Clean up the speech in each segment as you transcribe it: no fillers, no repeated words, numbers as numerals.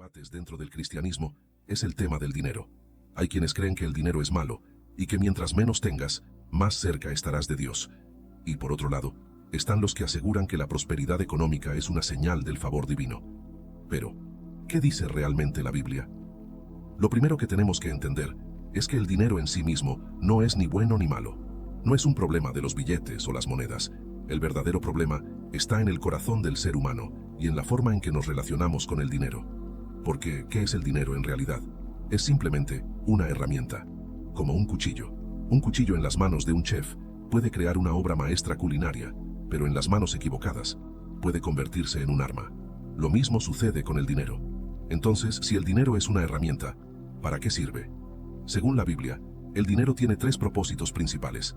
debates dentro del cristianismo es el tema del dinero. Hay quienes creen que el dinero es malo y que mientras menos tengas, más cerca estarás de Dios. Y por otro lado, están los que aseguran que la prosperidad económica es una señal del favor divino. Pero, ¿qué dice realmente la Biblia? Lo primero que tenemos que entender es que el dinero en sí mismo no es ni bueno ni malo. No es un problema de los billetes o las monedas. El verdadero problema está en el corazón del ser humano y en la forma en que nos relacionamos con el dinero. Porque, ¿qué es el dinero en realidad? Es simplemente una herramienta, como un cuchillo. Un cuchillo en las manos de un chef puede crear una obra maestra culinaria, pero en las manos equivocadas puede convertirse en un arma. Lo mismo sucede con el dinero. Entonces, si el dinero es una herramienta, ¿para qué sirve? Según la Biblia, el dinero tiene tres propósitos principales.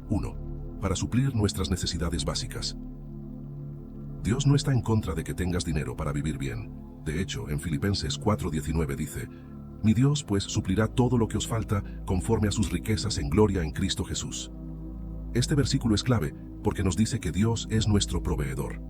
1. Para suplir nuestras necesidades básicas. Dios no está en contra de que tengas dinero para vivir bien. De hecho, en Filipenses 4:19 dice: Mi Dios pues suplirá todo lo que os falta conforme a sus riquezas en gloria en Cristo Jesús. Este versículo es clave porque nos dice que Dios es nuestro proveedor,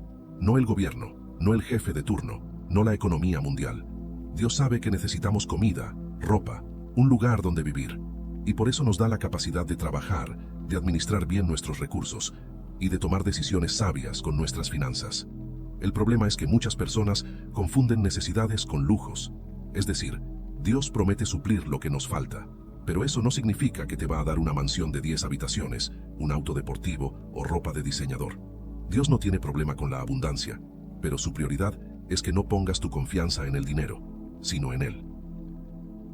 no el gobierno, no el jefe de turno, no la economía mundial. Dios sabe que necesitamos comida, ropa, un lugar donde vivir, y por eso nos da la capacidad de trabajar, de administrar bien nuestros recursos y de tomar decisiones sabias con nuestras finanzas. El problema es que muchas personas confunden necesidades con lujos. Es decir, Dios promete suplir lo que nos falta, pero eso no significa que te va a dar una mansión de 10 habitaciones, un auto deportivo o ropa de diseñador. Dios no tiene problema con la abundancia, pero su prioridad es que no pongas tu confianza en el dinero, sino en Él.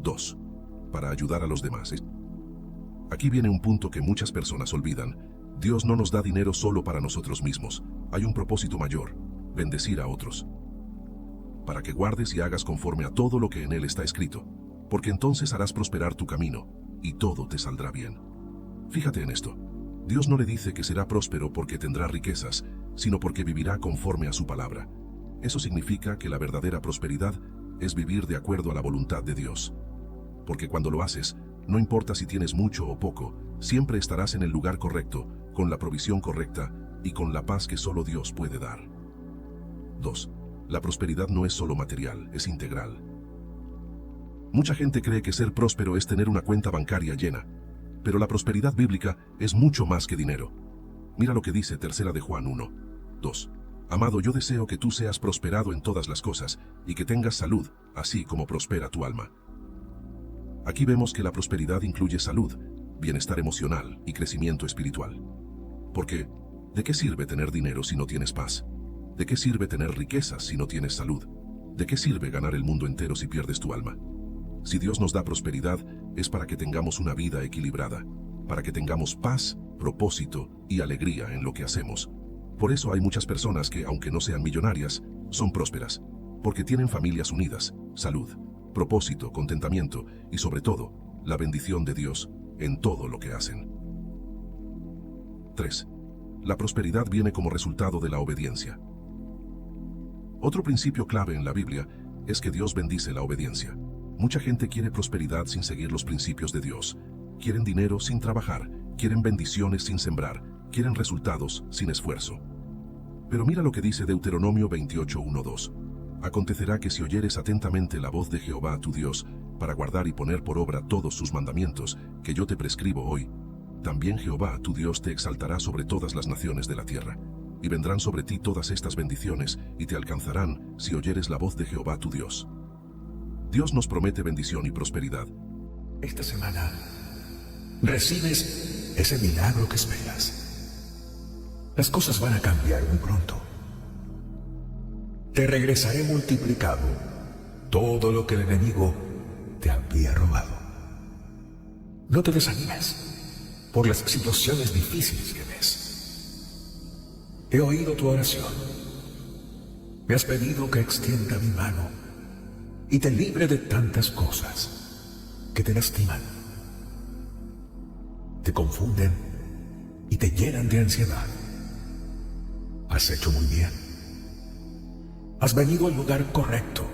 2. Para ayudar a los demás. Aquí viene un punto que muchas personas olvidan. Dios no nos da dinero solo para nosotros mismos. Hay un propósito mayor: bendecir a otros. Para que guardes y hagas conforme a todo lo que en Él está escrito, porque entonces harás prosperar tu camino, y todo te saldrá bien. Fíjate en esto. Dios no le dice que será próspero porque tendrá riquezas, sino porque vivirá conforme a su palabra. Eso significa que la verdadera prosperidad es vivir de acuerdo a la voluntad de Dios. Porque cuando lo haces, no importa si tienes mucho o poco, siempre estarás en el lugar correcto, con la provisión correcta y con la paz que solo Dios puede dar. 2. La prosperidad no es solo material, es integral. Mucha gente cree que ser próspero es tener una cuenta bancaria llena, pero la prosperidad bíblica es mucho más que dinero. Mira lo que dice 3 de Juan 1, 2. Amado, yo deseo que tú seas prosperado en todas las cosas y que tengas salud, así como prospera tu alma. Aquí vemos que la prosperidad incluye salud, bienestar emocional y crecimiento espiritual. Porque, ¿de qué sirve tener dinero si no tienes paz? ¿De qué sirve tener riquezas si no tienes salud? ¿De qué sirve ganar el mundo entero si pierdes tu alma? Si Dios nos da prosperidad, es para que tengamos una vida equilibrada, para que tengamos paz, propósito y alegría en lo que hacemos. Por eso hay muchas personas que, aunque no sean millonarias, son prósperas, porque tienen familias unidas, salud, propósito, contentamiento y sobre todo, la bendición de Dios en todo lo que hacen. 3. La prosperidad viene como resultado de la obediencia. Otro principio clave en la Biblia es que Dios bendice la obediencia. Mucha gente quiere prosperidad sin seguir los principios de Dios. Quieren dinero sin trabajar, quieren bendiciones sin sembrar, quieren resultados sin esfuerzo. Pero mira lo que dice Deuteronomio 28:1-2. Acontecerá que si oyeres atentamente la voz de Jehová tu Dios, para guardar y poner por obra todos sus mandamientos, que yo te prescribo hoy, también Jehová tu Dios te exaltará sobre todas las naciones de la tierra. Y vendrán sobre ti todas estas bendiciones, y te alcanzarán si oyeres la voz de Jehová tu Dios. Dios nos promete bendición y prosperidad. Esta semana recibes ese milagro que esperas. Las cosas van a cambiar muy pronto. Te regresaré multiplicado todo lo que el enemigo te había robado. No te desanimes por las situaciones difíciles que ves. He oído tu oración. Me has pedido que extienda mi mano y te libre de tantas cosas que te lastiman, te confunden y te llenan de ansiedad. Has hecho muy bien. Has venido al lugar correcto,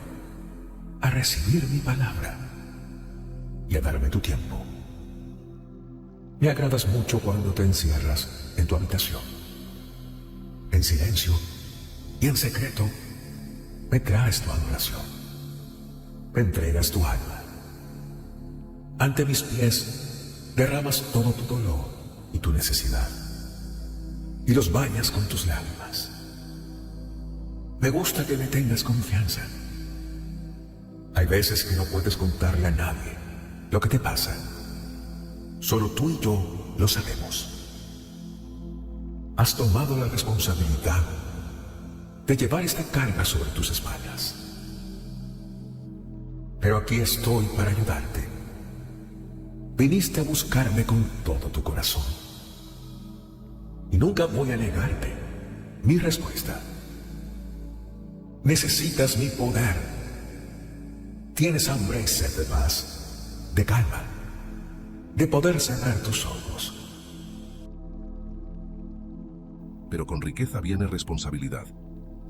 a recibir mi palabra y a darme tu tiempo. Me agradas mucho cuando te encierras en tu habitación, en silencio y en secreto me traes tu adoración. me entregas tu alma. Ante mis pies derramas todo tu dolor y tu necesidad, y los bañas con tus lágrimas. Me gusta que me tengas confianza. Hay veces que no puedes contarle a nadie lo que te pasa. Solo tú y yo lo sabemos. Has tomado la responsabilidad de llevar esta carga sobre tus espaldas. Pero aquí estoy para ayudarte. Viniste a buscarme con todo tu corazón. Y nunca voy a negarte mi respuesta. Necesitas mi poder. Tienes hambre y sed de paz, de calma, de poder cerrar tus ojos. Pero con riqueza viene responsabilidad.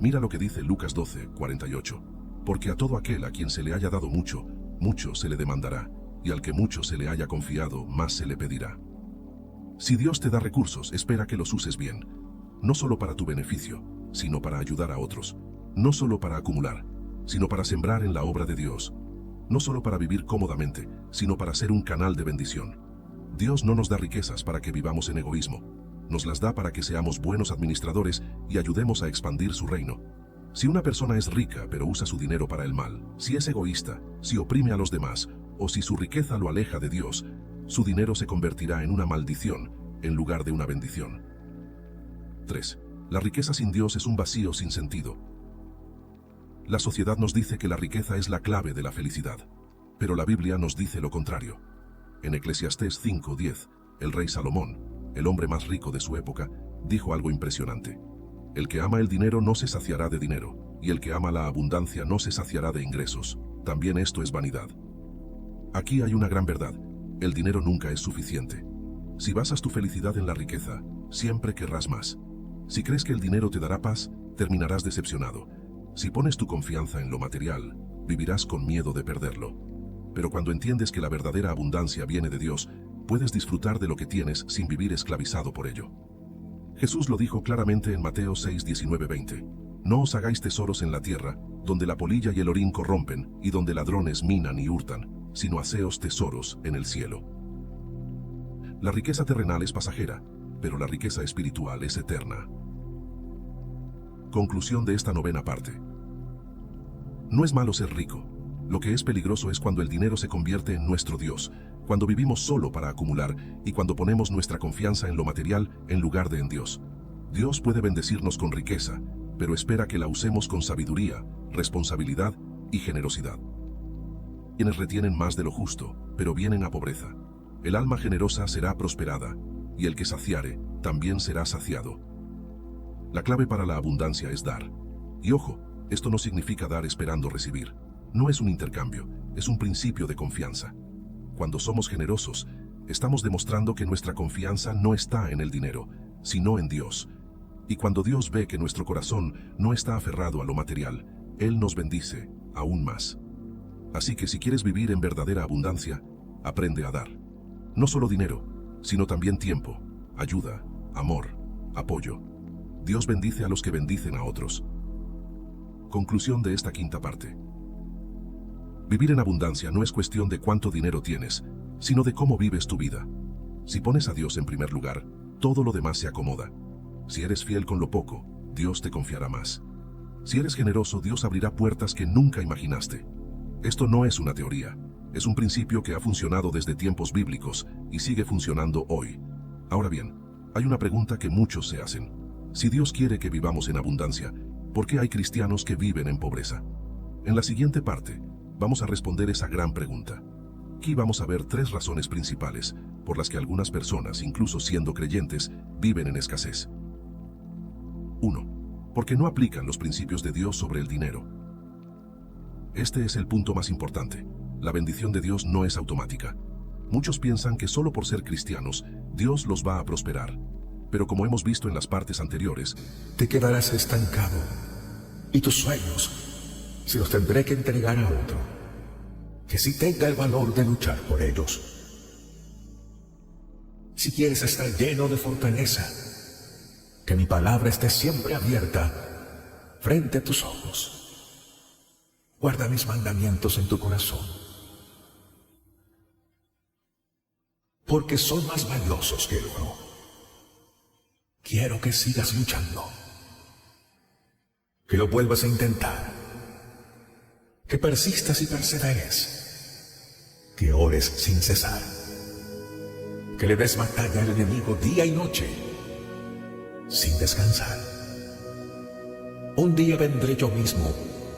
Mira lo que dice Lucas 12:48. Porque a todo aquel a quien se le haya dado mucho, mucho se le demandará, y al que mucho se le haya confiado, más se le pedirá. Si Dios te da recursos, espera que los uses bien, no solo para tu beneficio, sino para ayudar a otros, no solo para acumular, sino para sembrar en la obra de Dios, no solo para vivir cómodamente, sino para ser un canal de bendición. Dios no nos da riquezas para que vivamos en egoísmo, nos las da para que seamos buenos administradores y ayudemos a expandir su reino. Si una persona es rica pero usa su dinero para el mal, si es egoísta, si oprime a los demás, o si su riqueza lo aleja de Dios, su dinero se convertirá en una maldición en lugar de una bendición. 3. La riqueza sin Dios es un vacío sin sentido. La sociedad nos dice que la riqueza es la clave de la felicidad, pero la Biblia nos dice lo contrario. En Eclesiastés 5:10, el rey Salomón, el hombre más rico de su época, dijo algo impresionante. El que ama el dinero no se saciará de dinero, y el que ama la abundancia no se saciará de ingresos. También esto es vanidad. Aquí hay una gran verdad. El dinero nunca es suficiente. Si basas tu felicidad en la riqueza, siempre querrás más. Si crees que el dinero te dará paz, terminarás decepcionado. Si pones tu confianza en lo material, vivirás con miedo de perderlo. Pero cuando entiendes que la verdadera abundancia viene de Dios, puedes disfrutar de lo que tienes sin vivir esclavizado por ello. Jesús lo dijo claramente en Mateo 6:19-20. No os hagáis tesoros en la tierra, donde la polilla y el orín corrompen, y donde ladrones minan y hurtan, sino haceos tesoros en el cielo. La riqueza terrenal es pasajera, pero la riqueza espiritual es eterna. Conclusión de esta novena parte. No es malo ser rico. Lo que es peligroso es cuando el dinero se convierte en nuestro Dios, cuando vivimos solo para acumular y cuando ponemos nuestra confianza en lo material en lugar de en Dios. Dios puede bendecirnos con riqueza, pero espera que la usemos con sabiduría, responsabilidad y generosidad. Quienes retienen más de lo justo, pero vienen a pobreza. El alma generosa será prosperada, y el que saciare, también será saciado. La clave para la abundancia es dar. Y ojo, esto no significa dar esperando recibir. No es un intercambio, es un principio de confianza. Cuando somos generosos, estamos demostrando que nuestra confianza no está en el dinero, sino en Dios. Y cuando Dios ve que nuestro corazón no está aferrado a lo material, Él nos bendice aún más. Así que si quieres vivir en verdadera abundancia, aprende a dar. No solo dinero, sino también tiempo, ayuda, amor, apoyo. Dios bendice a los que bendicen a otros. Conclusión de esta quinta parte. Vivir en abundancia no es cuestión de cuánto dinero tienes, sino de cómo vives tu vida. Si pones a Dios en primer lugar, todo lo demás se acomoda. Si eres fiel con lo poco, Dios te confiará más. Si eres generoso, Dios abrirá puertas que nunca imaginaste. Esto no es una teoría, es un principio que ha funcionado desde tiempos bíblicos y sigue funcionando hoy. Ahora bien, hay una pregunta que muchos se hacen. Si Dios quiere que vivamos en abundancia, ¿por qué hay cristianos que viven en pobreza? En la siguiente parte, vamos a responder esa gran pregunta. Aquí vamos a ver 3 razones principales por las que algunas personas, incluso siendo creyentes, viven en escasez. 1. Porque no aplican los principios de Dios sobre el dinero. Este es el punto más importante. La bendición de Dios no es automática. Muchos piensan que solo por ser cristianos, Dios los va a prosperar. Pero como hemos visto en las partes anteriores, te quedarás estancado y tus sueños se los tendré que entregar a otro, que sí tenga el valor de luchar por ellos. Si quieres estar lleno de fortaleza, que mi palabra esté siempre abierta frente a tus ojos. Guarda mis mandamientos en tu corazón, porque son más valiosos que el oro. Quiero que sigas luchando, que lo vuelvas a intentar, que persistas y perseveres, que ores sin cesar, que le des batalla al enemigo día y noche, sin descansar. Un día vendré yo mismo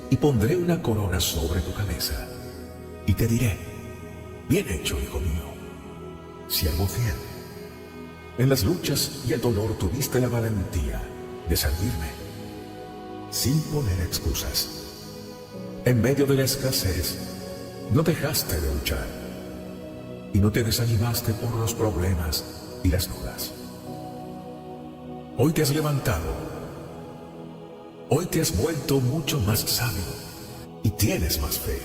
y pondré una corona sobre tu cabeza y te diré: bien hecho, hijo mío, siervo fiel. En las luchas y el dolor tuviste la valentía de servirme, sin poner excusas. En medio de la escasez, no dejaste de luchar y no te desanimaste por los problemas y las dudas. Hoy te has levantado, hoy te has vuelto mucho más sabio y tienes más fe.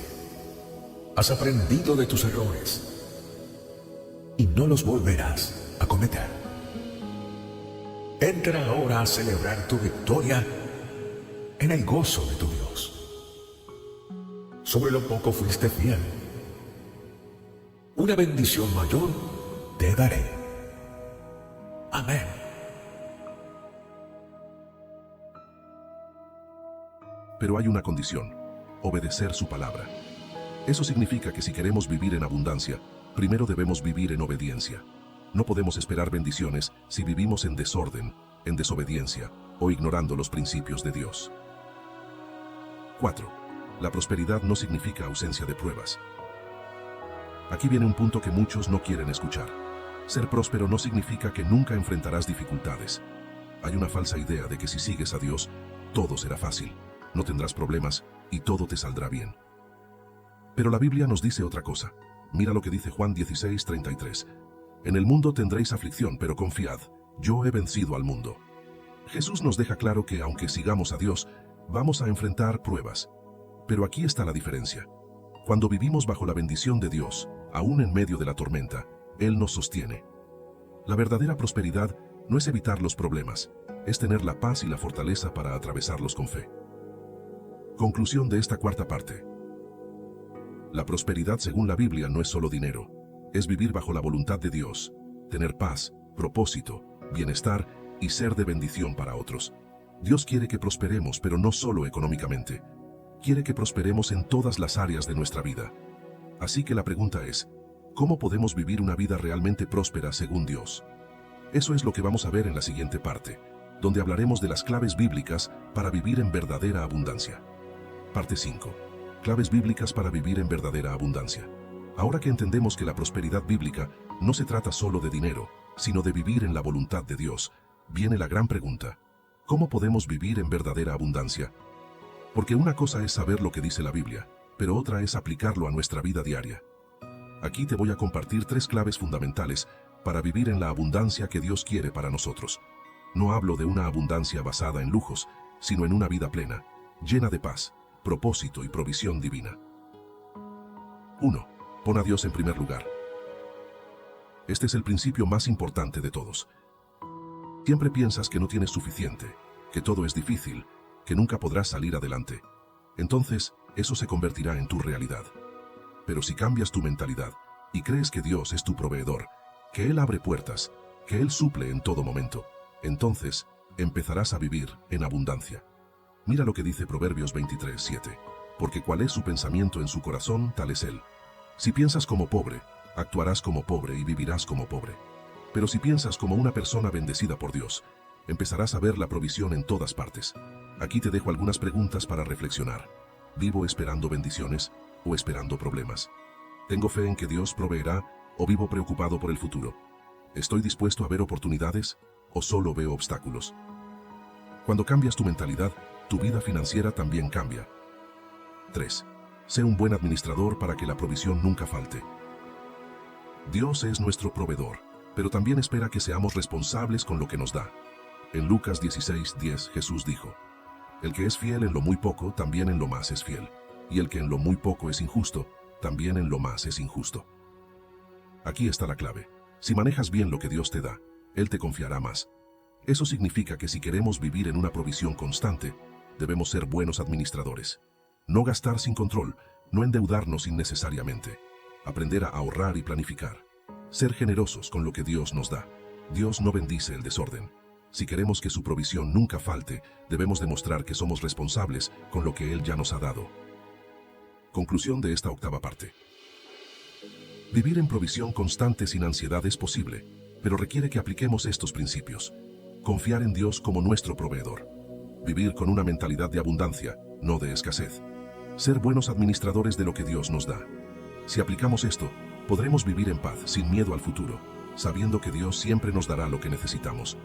Has aprendido de tus errores y no los volverás a cometer. Entra ahora a celebrar tu victoria en el gozo de tu Dios. Sobre lo poco fuiste fiel, una bendición mayor te daré. Amén. Pero hay una condición: obedecer su palabra. Eso significa que si queremos vivir en abundancia, primero debemos vivir en obediencia. No podemos esperar bendiciones si vivimos en desorden, en desobediencia o ignorando los principios de Dios. 4. La prosperidad no significa ausencia de pruebas. Aquí viene un punto que muchos no quieren escuchar. Ser próspero no significa que nunca enfrentarás dificultades. Hay una falsa idea de que si sigues a Dios, todo será fácil, no tendrás problemas y todo te saldrá bien. Pero la Biblia nos dice otra cosa. Mira lo que dice Juan 16:33. En el mundo tendréis aflicción, pero confiad, yo he vencido al mundo. Jesús nos deja claro que aunque sigamos a Dios, vamos a enfrentar pruebas. Pero aquí está la diferencia. Cuando vivimos bajo la bendición de Dios, aún en medio de la tormenta, Él nos sostiene. La verdadera prosperidad no es evitar los problemas, es tener la paz y la fortaleza para atravesarlos con fe. Conclusión de esta cuarta parte. La prosperidad según la Biblia no es solo dinero, es vivir bajo la voluntad de Dios, tener paz, propósito, bienestar y ser de bendición para otros. Dios quiere que prosperemos, pero no solo económicamente. Quiere que prosperemos en todas las áreas de nuestra vida. Así que la pregunta es, ¿cómo podemos vivir una vida realmente próspera según Dios? Eso es lo que vamos a ver en la siguiente parte, donde hablaremos de las claves bíblicas para vivir en verdadera abundancia. Parte 5. Claves bíblicas para vivir en verdadera abundancia. Ahora que entendemos que la prosperidad bíblica no se trata solo de dinero, sino de vivir en la voluntad de Dios, viene la gran pregunta: ¿cómo podemos vivir en verdadera abundancia? Porque una cosa es saber lo que dice la Biblia, pero otra es aplicarlo a nuestra vida diaria. Aquí te voy a compartir 3 claves fundamentales para vivir en la abundancia que Dios quiere para nosotros. No hablo de una abundancia basada en lujos, sino en una vida plena, llena de paz, propósito y provisión divina. 1. Pon a Dios en primer lugar. Este es el principio más importante de todos. Siempre piensas que no tienes suficiente, que todo es difícil, que nunca podrás salir adelante. Entonces, eso se convertirá en tu realidad. Pero si cambias tu mentalidad y crees que Dios es tu proveedor, que Él abre puertas, que Él suple en todo momento, entonces empezarás a vivir en abundancia. Mira lo que dice Proverbios 23:7. Porque cuál es su pensamiento en su corazón, tal es Él. Si piensas como pobre, actuarás como pobre y vivirás como pobre. Pero si piensas como una persona bendecida por Dios, empezarás a ver la provisión en todas partes. Aquí te dejo algunas preguntas para reflexionar. ¿Vivo esperando bendiciones o esperando problemas? ¿Tengo fe en que Dios proveerá o vivo preocupado por el futuro? ¿Estoy dispuesto a ver oportunidades o solo veo obstáculos? Cuando cambias tu mentalidad, tu vida financiera también cambia. 3. Sé un buen administrador para que la provisión nunca falte. Dios es nuestro proveedor, pero también espera que seamos responsables con lo que nos da. En Lucas 16:10 Jesús dijo: El que es fiel en lo muy poco, también en lo más es fiel. Y el que en lo muy poco es injusto, también en lo más es injusto. Aquí está la clave. Si manejas bien lo que Dios te da, Él te confiará más. Eso significa que si queremos vivir en una provisión constante, debemos ser buenos administradores. No gastar sin control, no endeudarnos innecesariamente. Aprender a ahorrar y planificar. Ser generosos con lo que Dios nos da. Dios no bendice el desorden. Si queremos que su provisión nunca falte, debemos demostrar que somos responsables con lo que Él ya nos ha dado. Conclusión de esta octava parte. Vivir en provisión constante sin ansiedad es posible, pero requiere que apliquemos estos principios. Confiar en Dios como nuestro proveedor. Vivir con una mentalidad de abundancia, no de escasez. Ser buenos administradores de lo que Dios nos da. Si aplicamos esto, podremos vivir en paz, sin miedo al futuro, sabiendo que Dios siempre nos dará lo que necesitamos.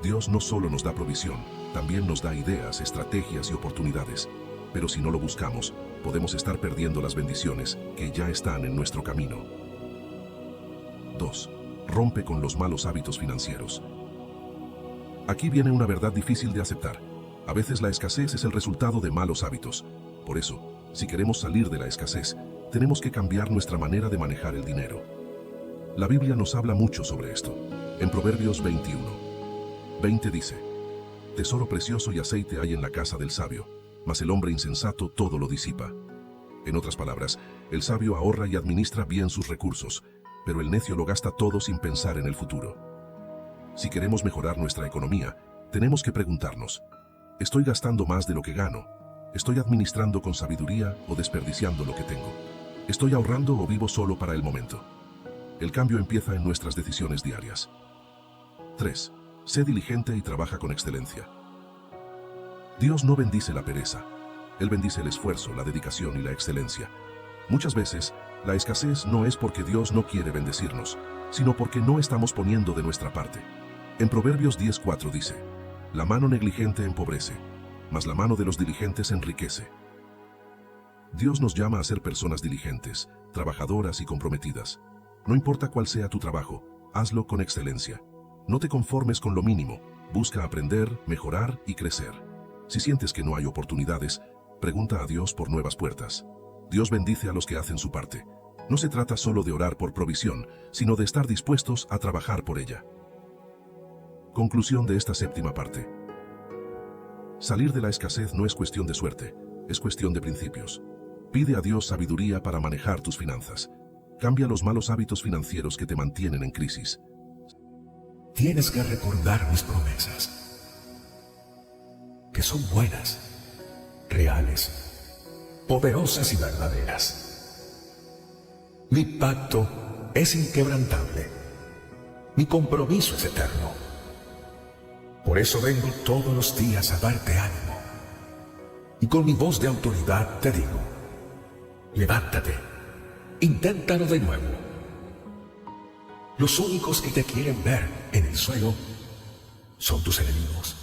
Dios no solo nos da provisión, también nos da ideas, estrategias y oportunidades. Pero si no lo buscamos, podemos estar perdiendo las bendiciones que ya están en nuestro camino. 2. Rompe con los malos hábitos financieros. Aquí viene una verdad difícil de aceptar. A veces la escasez es el resultado de malos hábitos. Por eso, si queremos salir de la escasez, tenemos que cambiar nuestra manera de manejar el dinero. La Biblia nos habla mucho sobre esto. En Proverbios 21:20 dice: Tesoro precioso y aceite hay en la casa del sabio, mas el hombre insensato todo lo disipa. En otras palabras, el sabio ahorra y administra bien sus recursos, pero el necio lo gasta todo sin pensar en el futuro. Si queremos mejorar nuestra economía, tenemos que preguntarnos: ¿estoy gastando más de lo que gano? ¿Estoy administrando con sabiduría o desperdiciando lo que tengo? ¿Estoy ahorrando o vivo solo para el momento? El cambio empieza en nuestras decisiones diarias. 3. Sé diligente y trabaja con excelencia. Dios no bendice la pereza. Él bendice el esfuerzo, la dedicación y la excelencia. Muchas veces, la escasez no es porque Dios no quiere bendecirnos, sino porque no estamos poniendo de nuestra parte. En Proverbios 10:4 dice: La mano negligente empobrece, mas la mano de los diligentes enriquece. Dios nos llama a ser personas diligentes, trabajadoras y comprometidas. No importa cuál sea tu trabajo, hazlo con excelencia. No te conformes con lo mínimo, busca aprender, mejorar y crecer. Si sientes que no hay oportunidades, pregunta a Dios por nuevas puertas. Dios bendice a los que hacen su parte. No se trata solo de orar por provisión, sino de estar dispuestos a trabajar por ella. Conclusión de esta séptima parte. Salir de la escasez no es cuestión de suerte, es cuestión de principios. Pide a Dios sabiduría para manejar tus finanzas. Cambia los malos hábitos financieros que te mantienen en crisis. Tienes que recordar mis promesas, que son buenas, reales, poderosas y verdaderas. Mi pacto es inquebrantable. Mi compromiso es eterno. Por eso vengo todos los días a darte ánimo. Y con mi voz de autoridad te digo: levántate, inténtalo de nuevo. Los únicos que te quieren ver en el suelo son tus enemigos.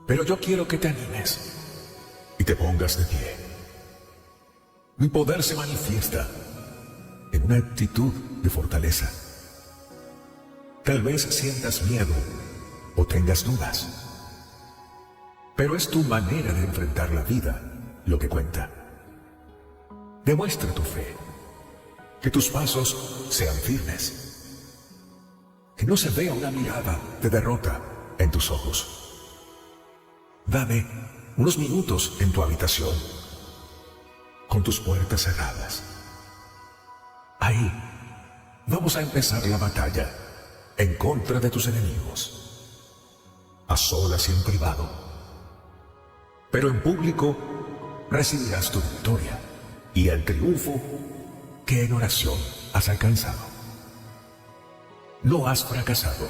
Pero yo quiero que te animes y te pongas de pie. Mi poder se manifiesta en una actitud de fortaleza. Tal vez sientas miedo o tengas dudas, pero es tu manera de enfrentar la vida lo que cuenta. Demuestra tu fe, que tus pasos sean firmes, que no se vea una mirada de derrota en tus ojos. Dame unos minutos en tu habitación, con tus puertas cerradas. Ahí vamos a empezar la batalla en contra de tus enemigos, a solas y en privado. Pero en público recibirás tu victoria y el triunfo que en oración has alcanzado. No has fracasado,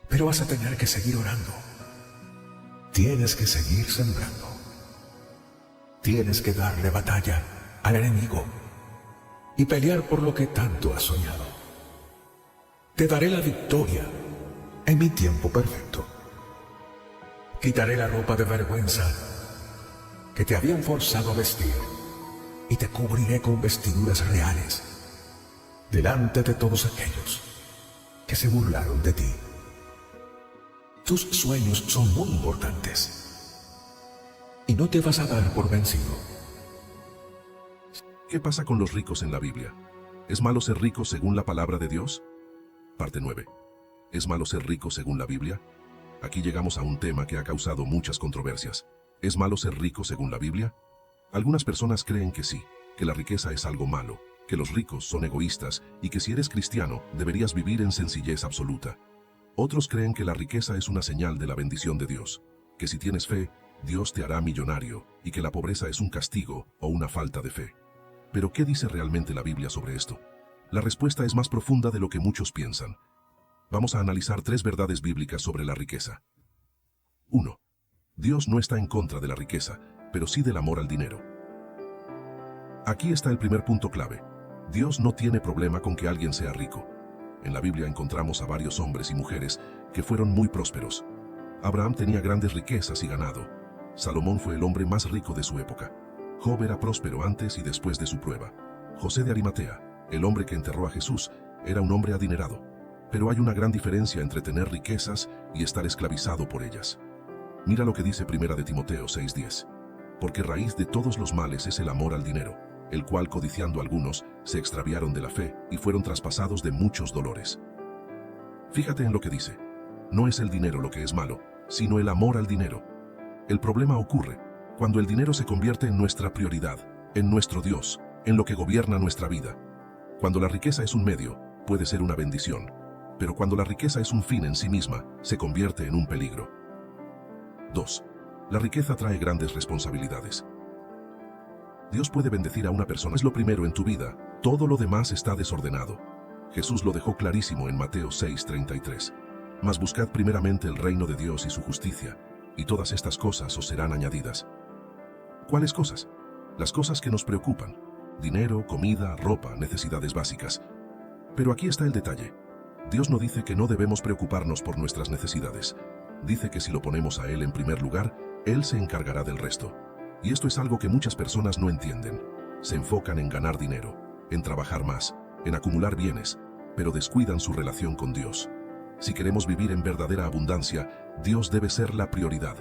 pero vas a tener que seguir orando. Tienes que seguir sembrando. Tienes que darle batalla al enemigo y pelear por lo que tanto has soñado. Te daré la victoria en mi tiempo perfecto. Quitaré la ropa de vergüenza que te habían forzado a vestir y te cubriré con vestiduras reales delante de todos aquellos que se burlaron de ti. Tus sueños son muy importantes y no te vas a dar por vencido. ¿Qué pasa con los ricos en la Biblia? ¿Es malo ser rico según la palabra de Dios? Parte 9. ¿Es malo ser rico según la Biblia? Aquí llegamos a un tema que ha causado muchas controversias. ¿Es malo ser rico según la Biblia? Algunas personas creen que sí, que la riqueza es algo malo, que los ricos son egoístas y que si eres cristiano deberías vivir en sencillez absoluta. Otros creen que la riqueza es una señal de la bendición de Dios, que si tienes fe, Dios te hará millonario y que la pobreza es un castigo o una falta de fe. Pero ¿qué dice realmente la Biblia sobre esto? La respuesta es más profunda de lo que muchos piensan. Vamos a analizar 3 verdades bíblicas sobre la riqueza. 1. Dios no está en contra de la riqueza, pero sí del amor al dinero. Aquí está el primer punto clave. Dios no tiene problema con que alguien sea rico. En la Biblia encontramos a varios hombres y mujeres que fueron muy prósperos. Abraham tenía grandes riquezas y ganado. Salomón fue el hombre más rico de su época. Job era próspero antes y después de su prueba. José de Arimatea, el hombre que enterró a Jesús, era un hombre adinerado. Pero hay una gran diferencia entre tener riquezas y estar esclavizado por ellas. Mira lo que dice 1 de Timoteo 6:10. Porque raíz de todos los males es el amor al dinero, el cual codiciando algunos, se extraviaron de la fe y fueron traspasados de muchos dolores. Fíjate en lo que dice. No es el dinero lo que es malo, sino el amor al dinero. El problema ocurre cuando el dinero se convierte en nuestra prioridad, en nuestro Dios, en lo que gobierna nuestra vida. Cuando la riqueza es un medio, puede ser una bendición, pero cuando la riqueza es un fin en sí misma, se convierte en un peligro. 2. La riqueza trae grandes responsabilidades. Dios puede bendecir a una persona, es lo primero en tu vida, todo lo demás está desordenado. Jesús lo dejó clarísimo en Mateo 6:33. Mas buscad primeramente el reino de Dios y su justicia, y todas estas cosas os serán añadidas. ¿Cuáles cosas? Las cosas que nos preocupan: dinero, comida, ropa, necesidades básicas. Pero aquí está el detalle. Dios no dice que no debemos preocuparnos por nuestras necesidades. Dice que si lo ponemos a Él en primer lugar, Él se encargará del resto. Y esto es algo que muchas personas no entienden. Se enfocan en ganar dinero, en trabajar más, en acumular bienes, pero descuidan su relación con Dios. Si queremos vivir en verdadera abundancia, Dios debe ser la prioridad.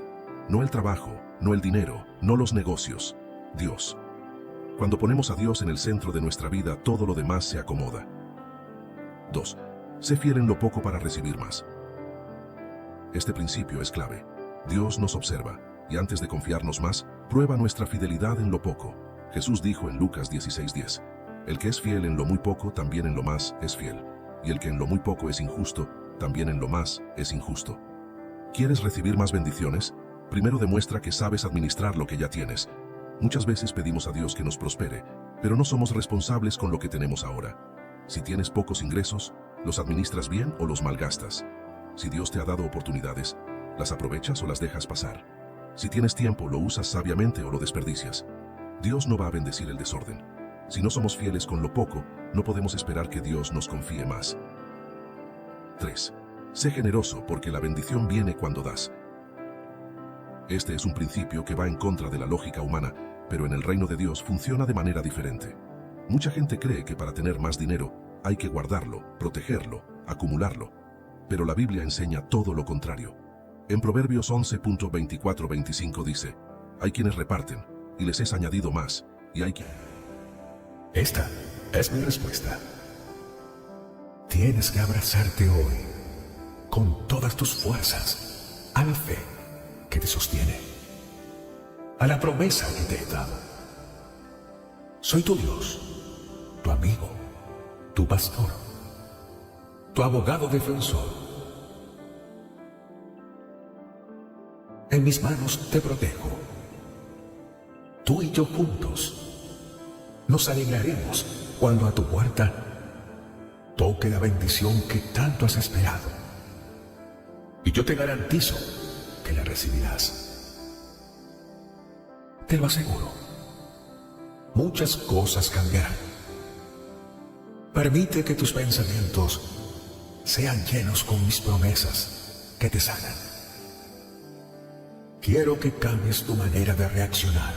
No el trabajo, no el dinero, no los negocios. Dios. Cuando ponemos a Dios en el centro de nuestra vida, todo lo demás se acomoda. 2. Sé fiel en lo poco para recibir más. Este principio es clave. Dios nos observa, y antes de confiarnos más, prueba nuestra fidelidad en lo poco. Jesús dijo en Lucas 16:10, el que es fiel en lo muy poco, también en lo más es fiel, y el que en lo muy poco es injusto, también en lo más es injusto. ¿Quieres recibir más bendiciones? Primero demuestra que sabes administrar lo que ya tienes. Muchas veces pedimos a Dios que nos prospere, pero no somos responsables con lo que tenemos ahora. Si tienes pocos ingresos, ¿los administras bien o los malgastas? Si Dios te ha dado oportunidades, ¿las aprovechas o las dejas pasar? Si tienes tiempo, ¿lo usas sabiamente o lo desperdicias? Dios no va a bendecir el desorden. Si no somos fieles con lo poco, no podemos esperar que Dios nos confíe más. 3. Sé generoso porque la bendición viene cuando das. Este es un principio que va en contra de la lógica humana, pero en el reino de Dios funciona de manera diferente. Mucha gente cree que para tener más dinero hay que guardarlo, protegerlo, acumularlo. Pero la Biblia enseña todo lo contrario. En Proverbios 11.24-25 dice, hay quienes reparten, y les es añadido más, y hay quien... Esta es mi respuesta. Tienes que abrazarte hoy, con todas tus fuerzas, a la fe que te sostiene, a la promesa que te he dado. Soy tu Dios, tu amigo, tu pastor, tu abogado defensor. En mis manos te protejo. Tú y yo juntos nos alegraremos cuando a tu puerta toque la bendición que tanto has esperado. Y yo te garantizo que la recibirás. Te lo aseguro. Muchas cosas cambiarán. Permite que tus pensamientos sean llenos con mis promesas que te sanan. Quiero que cambies tu manera de reaccionar.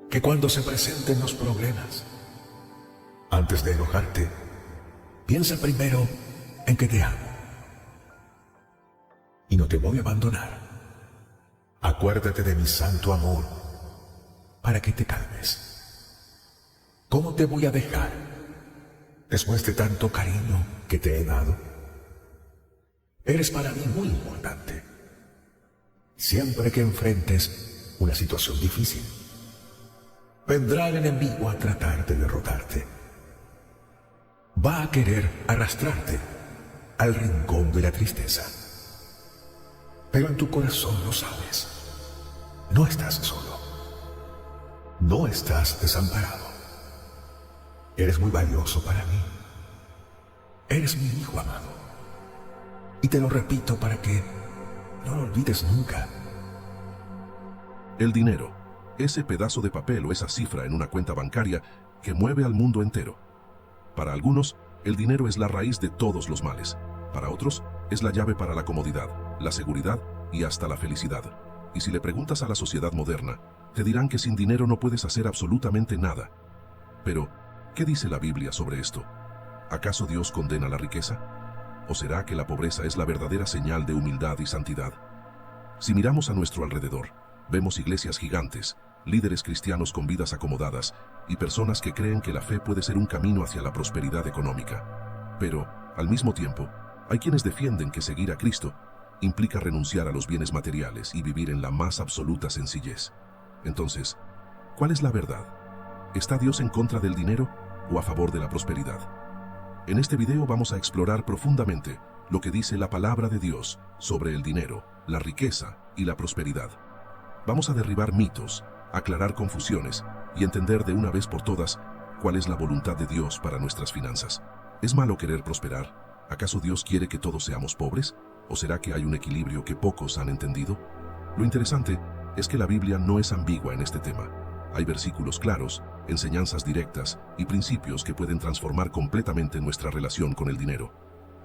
Que cuando se presenten los problemas, antes de enojarte, piensa primero en que te amo. Y no te voy a abandonar. Acuérdate de mi santo amor para que te calmes. ¿Cómo te voy a dejar después de tanto cariño que te he dado? Eres para mí muy importante. Siempre que enfrentes una situación difícil, vendrá el enemigo a tratar de derrotarte. Va a querer arrastrarte al rincón de la tristeza. Pero en tu corazón lo sabes. No estás solo. No estás desamparado. Eres muy valioso para mí. Eres mi hijo amado. Y te lo repito para que no lo olvides nunca. El dinero, ese pedazo de papel o esa cifra en una cuenta bancaria que mueve al mundo entero. Para algunos, el dinero es la raíz de todos los males. Para otros, es la llave para la comodidad, la seguridad y hasta la felicidad. Y si le preguntas a la sociedad moderna, te dirán que sin dinero no puedes hacer absolutamente nada. Pero, ¿qué dice la Biblia sobre esto? ¿Acaso Dios condena la riqueza? ¿O será que la pobreza es la verdadera señal de humildad y santidad? Si miramos a nuestro alrededor, vemos iglesias gigantes, líderes cristianos con vidas acomodadas y personas que creen que la fe puede ser un camino hacia la prosperidad económica. Pero, al mismo tiempo, hay quienes defienden que seguir a Cristo implica renunciar a los bienes materiales y vivir en la más absoluta sencillez. Entonces, ¿cuál es la verdad? ¿Está Dios en contra del dinero o a favor de la prosperidad? En este video vamos a explorar profundamente lo que dice la palabra de Dios sobre el dinero, la riqueza y la prosperidad. Vamos a derribar mitos, aclarar confusiones y entender de una vez por todas cuál es la voluntad de Dios para nuestras finanzas. ¿Es malo querer prosperar? ¿Acaso Dios quiere que todos seamos pobres? ¿O será que hay un equilibrio que pocos han entendido? Lo interesante es que la Biblia no es ambigua en este tema. Hay versículos claros, enseñanzas directas y principios que pueden transformar completamente nuestra relación con el dinero.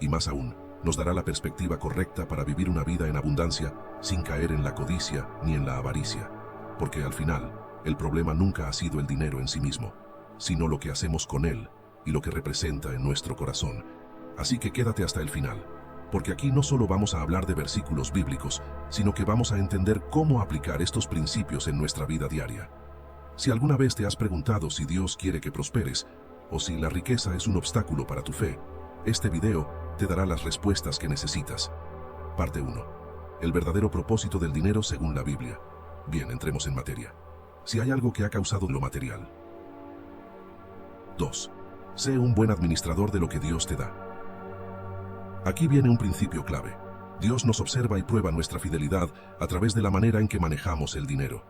Y más aún, nos dará la perspectiva correcta para vivir una vida en abundancia sin caer en la codicia ni en la avaricia. Porque al final, el problema nunca ha sido el dinero en sí mismo, sino lo que hacemos con él y lo que representa en nuestro corazón. Así que quédate hasta el final, porque aquí no solo vamos a hablar de versículos bíblicos, sino que vamos a entender cómo aplicar estos principios en nuestra vida diaria. Si alguna vez te has preguntado si Dios quiere que prosperes, o si la riqueza es un obstáculo para tu fe, este video te dará las respuestas que necesitas. Parte 1. El verdadero propósito del dinero según la Biblia. Bien, entremos en materia. Si hay algo que ha causado lo material. 2. Sé un buen administrador de lo que Dios te da. Aquí viene un principio clave. Dios nos observa y prueba nuestra fidelidad a través de la manera en que manejamos el dinero.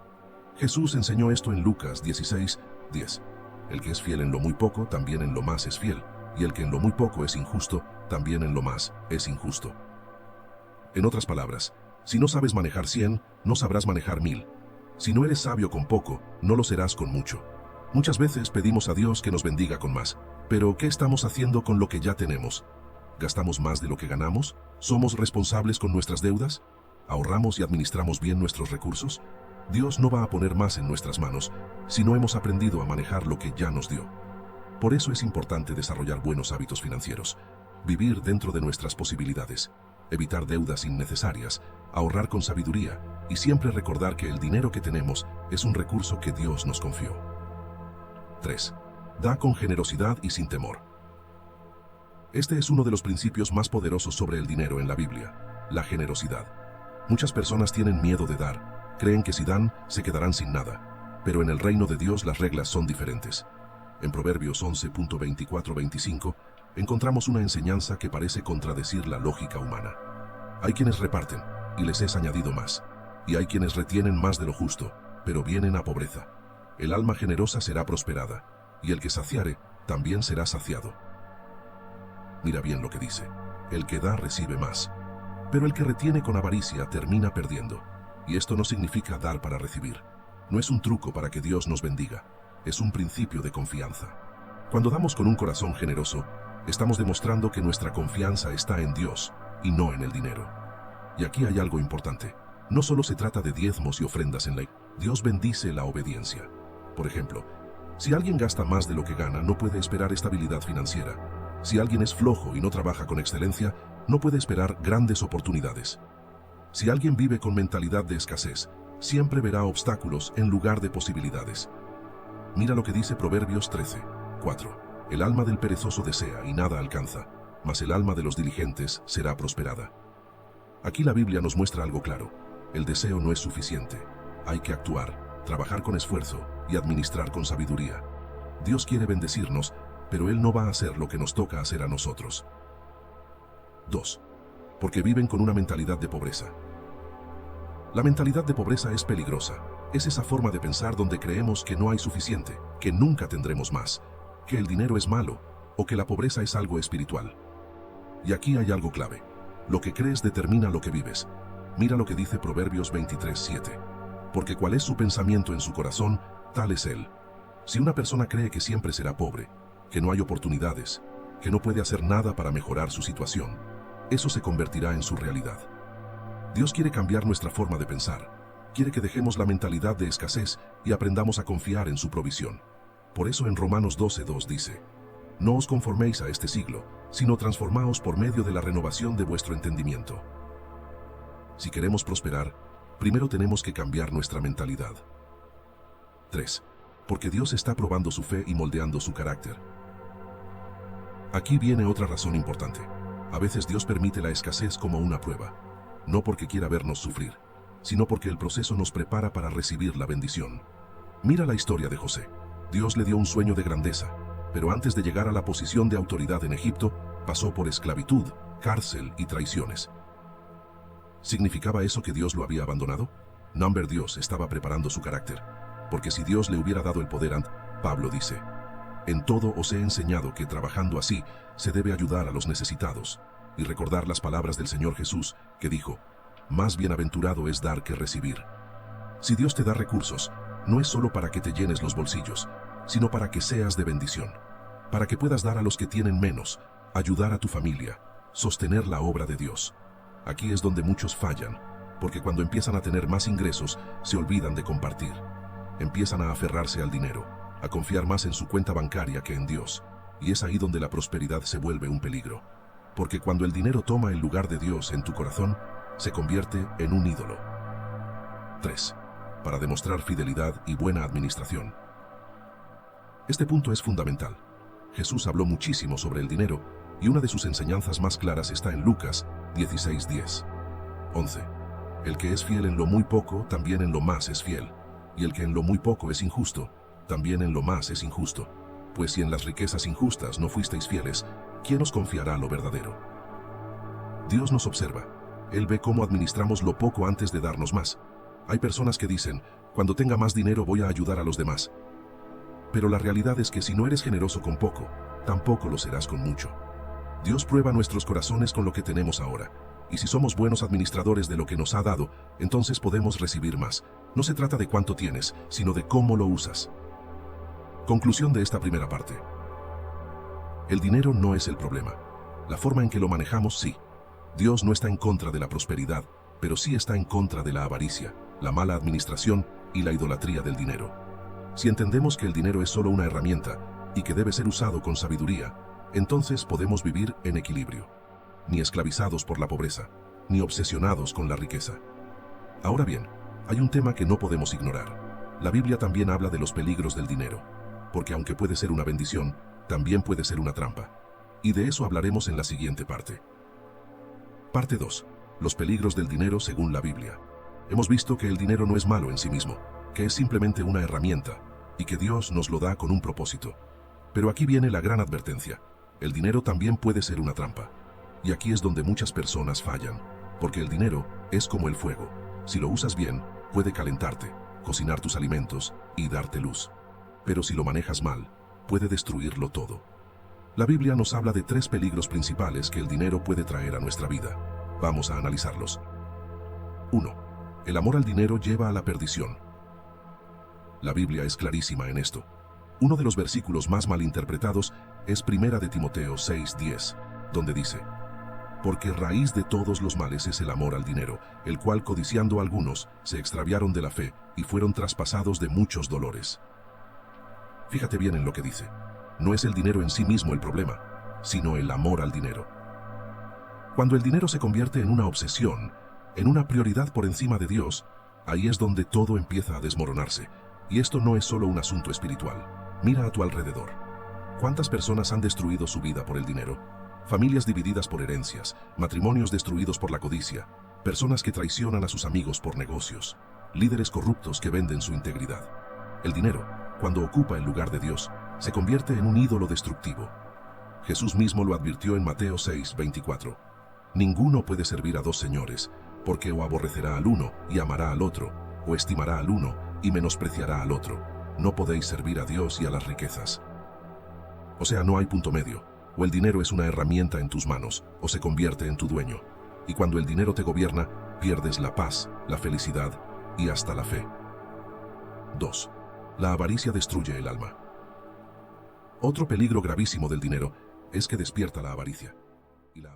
Jesús enseñó esto en Lucas 16:10. El que es fiel en lo muy poco, también en lo más es fiel, y el que en lo muy poco es injusto, también en lo más es injusto. En otras palabras, si no sabes manejar 100, no sabrás manejar 1000. Si no eres sabio con poco, no lo serás con mucho. Muchas veces pedimos a Dios que nos bendiga con más, pero ¿qué estamos haciendo con lo que ya tenemos? ¿Gastamos más de lo que ganamos? ¿Somos responsables con nuestras deudas? ¿Ahorramos y administramos bien nuestros recursos? Dios no va a poner más en nuestras manos si no hemos aprendido a manejar lo que ya nos dio. Por eso es importante desarrollar buenos hábitos financieros, vivir dentro de nuestras posibilidades, evitar deudas innecesarias, ahorrar con sabiduría y siempre recordar que el dinero que tenemos es un recurso que Dios nos confió. 3. Da con generosidad y sin temor. Este es uno de los principios más poderosos sobre el dinero en la Biblia, la generosidad. Muchas personas tienen miedo de dar. Creen que si dan, se quedarán sin nada. Pero en el reino de Dios las reglas son diferentes. En Proverbios 11.24-25 encontramos una enseñanza que parece contradecir la lógica humana. Hay quienes reparten, y les es añadido más. Y hay quienes retienen más de lo justo, pero vienen a pobreza. El alma generosa será prosperada, y el que saciare, también será saciado. Mira bien lo que dice. El que da recibe más. Pero el que retiene con avaricia termina perdiendo. Y esto no significa dar para recibir. No es un truco para que Dios nos bendiga. Es un principio de confianza. Cuando damos con un corazón generoso, estamos demostrando que nuestra confianza está en Dios y no en el dinero. Y aquí hay algo importante. No solo se trata de diezmos y ofrendas en la iglesia. Dios bendice la obediencia. Por ejemplo, si alguien gasta más de lo que gana, no puede esperar estabilidad financiera. Si alguien es flojo y no trabaja con excelencia, no puede esperar grandes oportunidades. Si alguien vive con mentalidad de escasez, siempre verá obstáculos en lugar de posibilidades. Mira lo que dice Proverbios 13:4. El alma del perezoso desea y nada alcanza, mas el alma de los diligentes será prosperada. Aquí la Biblia nos muestra algo claro. El deseo no es suficiente. Hay que actuar, trabajar con esfuerzo y administrar con sabiduría. Dios quiere bendecirnos, pero Él no va a hacer lo que nos toca hacer a nosotros. 2. Porque viven con una mentalidad de pobreza. La mentalidad de pobreza es peligrosa. Es esa forma de pensar donde creemos que no hay suficiente, que nunca tendremos más, que el dinero es malo o que la pobreza es algo espiritual. Y aquí hay algo clave. Lo que crees determina lo que vives. Mira lo que dice Proverbios 23:7. Porque cuál es su pensamiento en su corazón, tal es él. Si una persona cree que siempre será pobre, que no hay oportunidades, que no puede hacer nada para mejorar su situación, eso se convertirá en su realidad. Dios quiere cambiar nuestra forma de pensar. Quiere que dejemos la mentalidad de escasez y aprendamos a confiar en su provisión. Por eso en Romanos 12:2 dice: No os conforméis a este siglo, sino transformaos por medio de la renovación de vuestro entendimiento. Si queremos prosperar, primero tenemos que cambiar nuestra mentalidad. 3. Porque Dios está probando su fe y moldeando su carácter. Aquí viene otra razón importante. A veces Dios permite la escasez como una prueba, no porque quiera vernos sufrir, sino porque el proceso nos prepara para recibir la bendición. Mira la historia de José. Dios le dio un sueño de grandeza, pero antes de llegar a la posición de autoridad en Egipto, pasó por esclavitud, cárcel y traiciones. ¿Significaba eso que Dios lo había abandonado? Dios estaba preparando su carácter, porque si Dios le hubiera dado el poder Pablo dice: En todo os he enseñado que trabajando así se debe ayudar a los necesitados, y recordar las palabras del Señor Jesús, que dijo: Más bienaventurado es dar que recibir. Si Dios te da recursos, no es solo para que te llenes los bolsillos, sino para que seas de bendición, para que puedas dar a los que tienen menos, ayudar a tu familia, sostener la obra de Dios. Aquí es donde muchos fallan, porque cuando empiezan a tener más ingresos, se olvidan de compartir. Empiezan a aferrarse al dinero, a confiar más en su cuenta bancaria que en Dios, y es ahí donde la prosperidad se vuelve un peligro. Porque cuando el dinero toma el lugar de Dios en tu corazón, se convierte en un ídolo. 3. Para demostrar fidelidad y buena administración. Este punto es fundamental. Jesús habló muchísimo sobre el dinero, y una de sus enseñanzas más claras está en Lucas 16:10. 11. El que es fiel en lo muy poco, también en lo más es fiel, y el que en lo muy poco es injusto, también en lo más es injusto. Pues si en las riquezas injustas no fuisteis fieles, ¿quién os confiará lo verdadero? Dios nos observa. Él ve cómo administramos lo poco antes de darnos más. Hay personas que dicen: cuando tenga más dinero voy a ayudar a los demás. Pero la realidad es que si no eres generoso con poco, tampoco lo serás con mucho. Dios prueba nuestros corazones con lo que tenemos ahora. Y si somos buenos administradores de lo que nos ha dado, entonces podemos recibir más. No se trata de cuánto tienes, sino de cómo lo usas. Conclusión de esta primera parte. El dinero no es el problema. La forma en que lo manejamos, sí. Dios no está en contra de la prosperidad, pero sí está en contra de la avaricia, la mala administración y la idolatría del dinero. Si entendemos que el dinero es solo una herramienta y que debe ser usado con sabiduría, entonces podemos vivir en equilibrio. Ni esclavizados por la pobreza, ni obsesionados con la riqueza. Ahora bien, hay un tema que no podemos ignorar. La Biblia también habla de los peligros del dinero, porque aunque puede ser una bendición, también puede ser una trampa. Y de eso hablaremos en la siguiente parte. Parte 2. Los peligros del dinero según la Biblia. Hemos visto que el dinero no es malo en sí mismo, que es simplemente una herramienta, y que Dios nos lo da con un propósito. Pero aquí viene la gran advertencia. El dinero también puede ser una trampa. Y aquí es donde muchas personas fallan, porque el dinero es como el fuego. Si lo usas bien, puede calentarte, cocinar tus alimentos y darte luz. Pero si lo manejas mal, puede destruirlo todo. La Biblia nos habla de 3 peligros principales que el dinero puede traer a nuestra vida. Vamos a analizarlos. 1. El amor al dinero lleva a la perdición. La Biblia es clarísima en esto. Uno de los versículos más malinterpretados es 1 de Timoteo 6:10, donde dice: Porque raíz de todos los males es el amor al dinero, el cual codiciando algunos, se extraviaron de la fe y fueron traspasados de muchos dolores. Fíjate bien en lo que dice. No es el dinero en sí mismo el problema, sino el amor al dinero. Cuando el dinero se convierte en una obsesión, en una prioridad por encima de Dios, ahí es donde todo empieza a desmoronarse. Y esto no es solo un asunto espiritual. Mira a tu alrededor. ¿Cuántas personas han destruido su vida por el dinero? Familias divididas por herencias, matrimonios destruidos por la codicia, Personas que traicionan a sus amigos por negocios. Líderes corruptos que venden su integridad. El dinero, cuando ocupa el lugar de Dios, se convierte en un ídolo destructivo. Jesús mismo lo advirtió en Mateo 6:24. Ninguno puede servir a dos señores, porque o aborrecerá al uno y amará al otro, o estimará al uno y menospreciará al otro. No podéis servir a Dios y a las riquezas. O sea, no hay punto medio. O el dinero es una herramienta en tus manos, o se convierte en tu dueño. Y cuando el dinero te gobierna, pierdes la paz, la felicidad y hasta la fe. 2. La avaricia destruye el alma. Otro peligro gravísimo del dinero es que despierta la avaricia. Y la